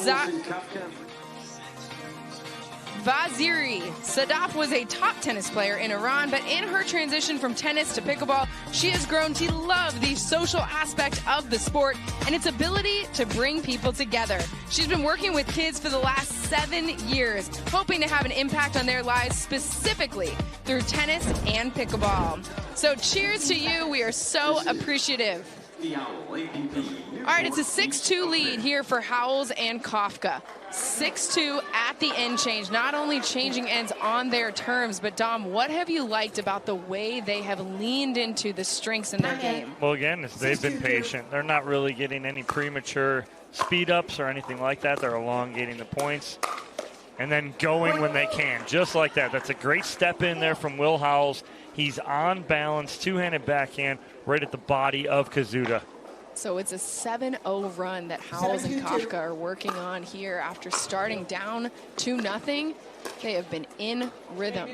S1: Vaziri. Sadaf was a top tennis player in Iran, but in her transition from tennis to pickleball, she has grown to love the social aspect of the sport and its ability to bring people together. She's been working with kids for the last 7 years, hoping to have an impact on their lives specifically through tennis and pickleball. So cheers to you. We are so appreciative. All right, it's a 6-2 lead here for Howells and Kawka. 6-2 at the end change, not only changing ends on their terms, but Dom, what have you liked about the way they have leaned into the strengths in their game?
S2: Well, again, they've been patient. They're not really getting any premature speed ups or anything like that. They're elongating the points and then going when they can, just like that. That's a great step in there from Will Howells. He's on balance, two-handed backhand right at the body of Koszuta.
S1: So it's a 7-0 run that Howells and Kawka are working on here after starting down 2-0. They have been in rhythm.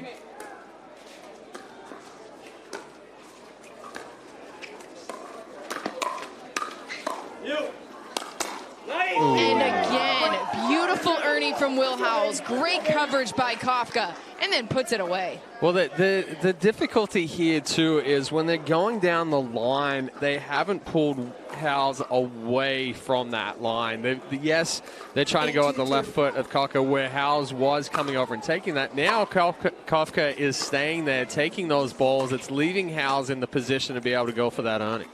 S1: And again, beautiful earning from Will Howells. Great coverage by Kawka, and then puts it away.
S3: Well, the difficulty here, too, is when they're going down the line, they haven't pulled Howells away from that line. Yes, they're trying to go at the left foot of Kawka, where Howells was coming over and taking that. Now Kawka is staying there, taking those balls. It's leaving Howells in the position to be able to go for that earning.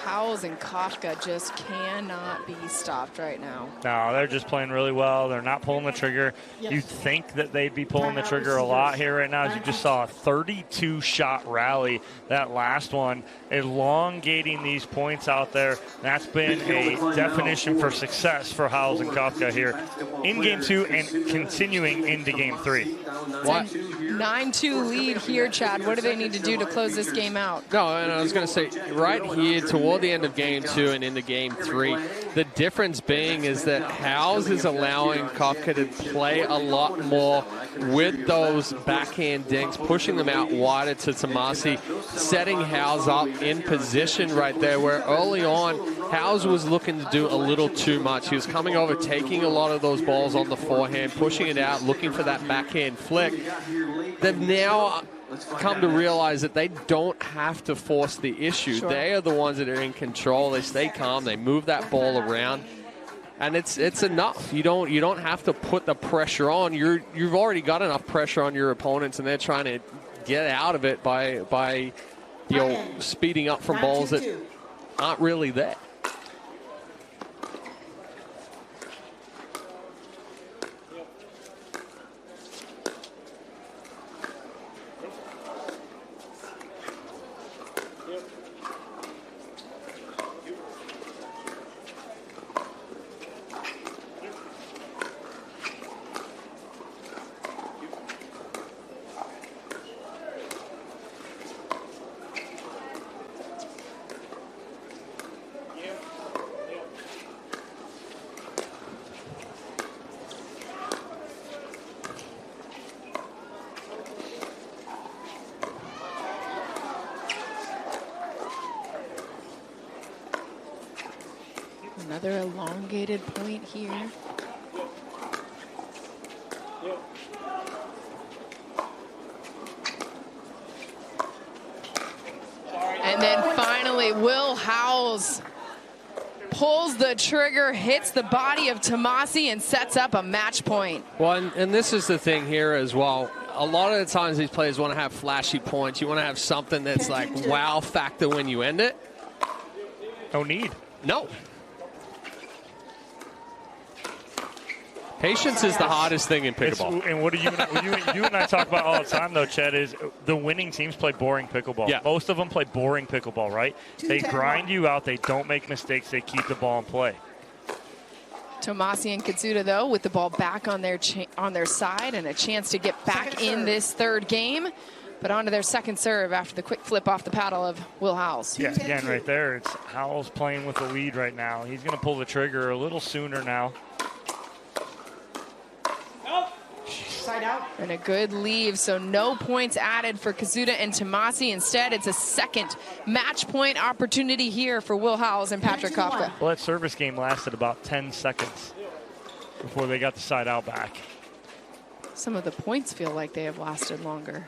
S1: Howells and Kawka just cannot be stopped right now.
S2: No, they're just playing really well. They're not pulling the trigger. You'd think that they'd be pulling the trigger a lot here right now, as you just saw a 32-shot rally. That last one, elongating these points out there. That's been a definition for success for Howells and Kawka here in game 2 and continuing into game 3.
S1: What? 9-2 lead here, Chad. What do they need to do to close this game out?
S3: No, and I was going to say, right here toward the end of game 2 and into game 3, the difference being is that Howells is allowing Kawka to play a lot more with those backhand dinks, pushing them out wider to Tomassi, setting Howells up in position right there, where early on, Howells was looking to do a little too much. He was coming over, taking a lot of those balls on the forehand, pushing it out, looking for that backhand flick. They've now come to realize that they don't have to force the issue. Sure. They are the ones that are in control. They stay calm. They move that ball around, and it's enough. You don't have to put the pressure on. You've already got enough pressure on your opponents, and they're trying to get out of it by speeding up from balls that aren't really there.
S1: Another elongated point here. And then finally, Will Howells pulls the trigger, hits the body of Tomassi, and sets up a match point.
S3: Well, and this is the thing here as well. A lot of the times these players want to have flashy points. You want to have something that's like wow factor when you end it.
S2: No need.
S3: No. Patience is the hardest thing in pickleball.
S2: And what do you and I talk about all the time, though, Chet, is the winning teams play boring pickleball.
S3: Yeah.
S2: Most of them play boring pickleball, right? They grind you out. They don't make mistakes. They keep the ball in play.
S1: Tomassi and Koszuta, though, with the ball back on their side and a chance to get back in this third game. But onto their second serve after the quick flip off the paddle of Will Howells.
S2: Yeah, again, right there, it's Howells playing with the lead right now. He's going to pull the trigger a little sooner now.
S4: Side out.
S1: And a good leave, so no points added for Koszuta and Tomassi. Instead, it's a second match point opportunity here for Will Howells and Patrick Kawka.
S2: Well, that service game lasted about 10 seconds before they got the side out back.
S1: Some of the points feel like they have lasted longer.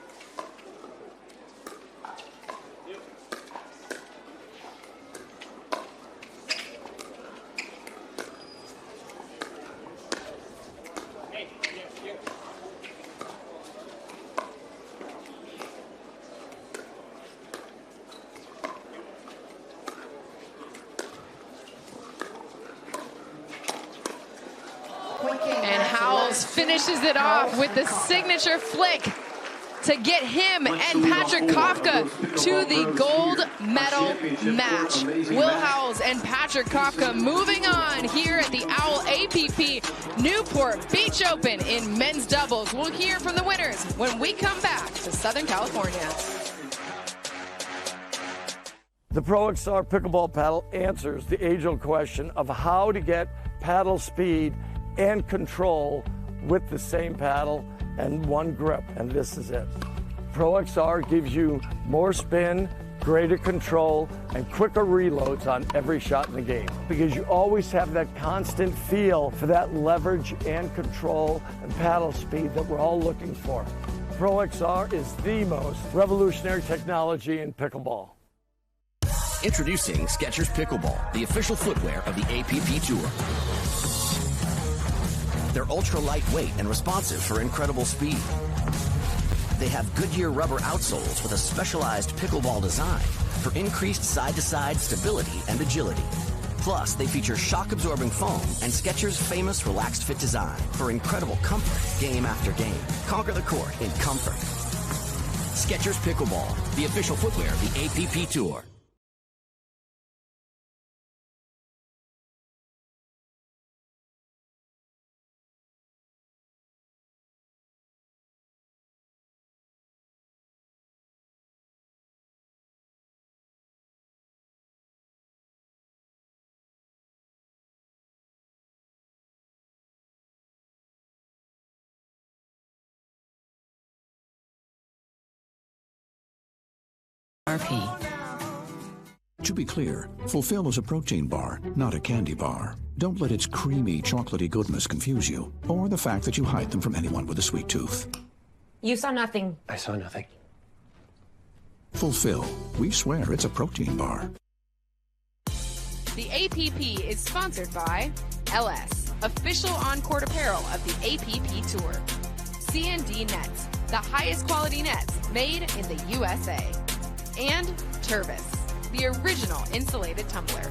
S1: And Howells finishes it off with the signature flick to get him and Patrick Kawka to the gold medal match. Will Howells and Patrick Kawka moving on here at the OWL APP Newport Beach Open in men's doubles. We'll hear from the winners when we come back to Southern California.
S10: The Pro XR pickleball paddle answers the age-old question of how to get paddle speed and control with the same paddle and one grip, and this is it. Pro XR gives you more spin, greater control, and quicker reloads on every shot in the game, because you always have that constant feel for that leverage and control and paddle speed that we're all looking for. Pro XR is the most revolutionary technology in pickleball.
S5: Introducing Skechers Pickleball, the official footwear of the APP Tour. They're ultra lightweight and responsive for incredible speed. They have Goodyear rubber outsoles with a specialized pickleball design for increased side-to-side stability and agility. Plus, they feature shock-absorbing foam and Skechers' famous relaxed fit design for incredible comfort game after game. Conquer the court in comfort. Skechers Pickleball, the official footwear of the APP Tour.
S11: To be clear, Fulfill is a protein bar, not a candy bar. Don't let its creamy, chocolatey goodness confuse you, or the fact that you hide them from anyone with a sweet tooth.
S12: You saw nothing.
S11: I saw nothing. Fulfill. We swear it's a protein bar.
S1: The APP is sponsored by LS, official on-court apparel of the APP Tour. C&D Nets, the highest quality nets made in the USA. And Tervis, the original insulated tumbler.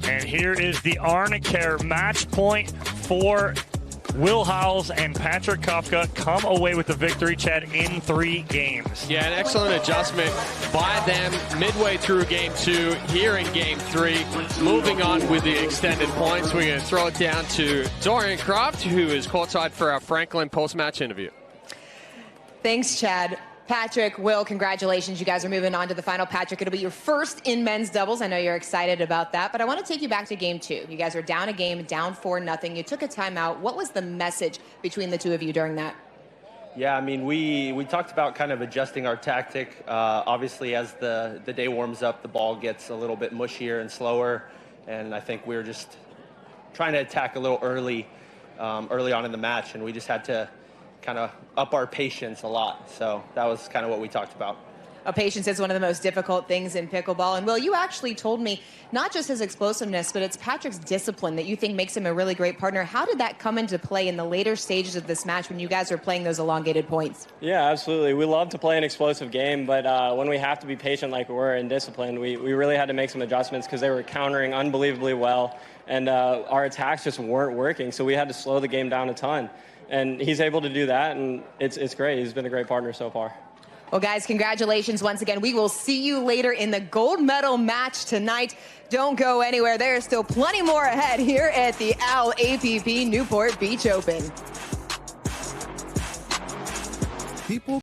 S2: And here is the Arnicare match point for Will Howells and Patrick Kawka come away with the victory, Chad, in 3 games.
S3: Yeah, an excellent adjustment by them midway through game 2, here in game 3. Moving on with the extended points, we're going to throw it down to Dorian Croft, who is courtside for our Franklin post-match interview.
S7: Thanks, Chad. Patrick, Will, congratulations. You guys are moving on to the final. Patrick, it'll be your first in men's doubles. I know you're excited about that, but I want to take you back to game 2. You guys are down a game, down 4-0. You took a timeout. What was the message between the two of you during that?
S13: Yeah, I mean, we talked about kind of adjusting our tactic. Obviously, as the day warms up, the ball gets a little bit mushier and slower, and I think we were just trying to attack a little early on in the match, and we just had to kind of up our patience a lot. So that was kind of what we talked about.
S7: Patience is one of the most difficult things in pickleball. And Will, you actually told me not just his explosiveness, but it's Patrick's discipline that you think makes him a really great partner. How did that come into play in the later stages of this match when you guys are playing those elongated points?
S14: Yeah, absolutely. We love to play an explosive game, but when we have to be patient like we were and disciplined, we really had to make some adjustments because they were countering unbelievably well, and our attacks just weren't working, so we had to slow the game down a ton. And he's able to do that, and it's great. He's been a great partner so far.
S7: Well, guys, congratulations once again. We will see you later in the gold medal match tonight. Don't go anywhere. There is still plenty more ahead here at the ALL APP Newport Beach Open.
S9: People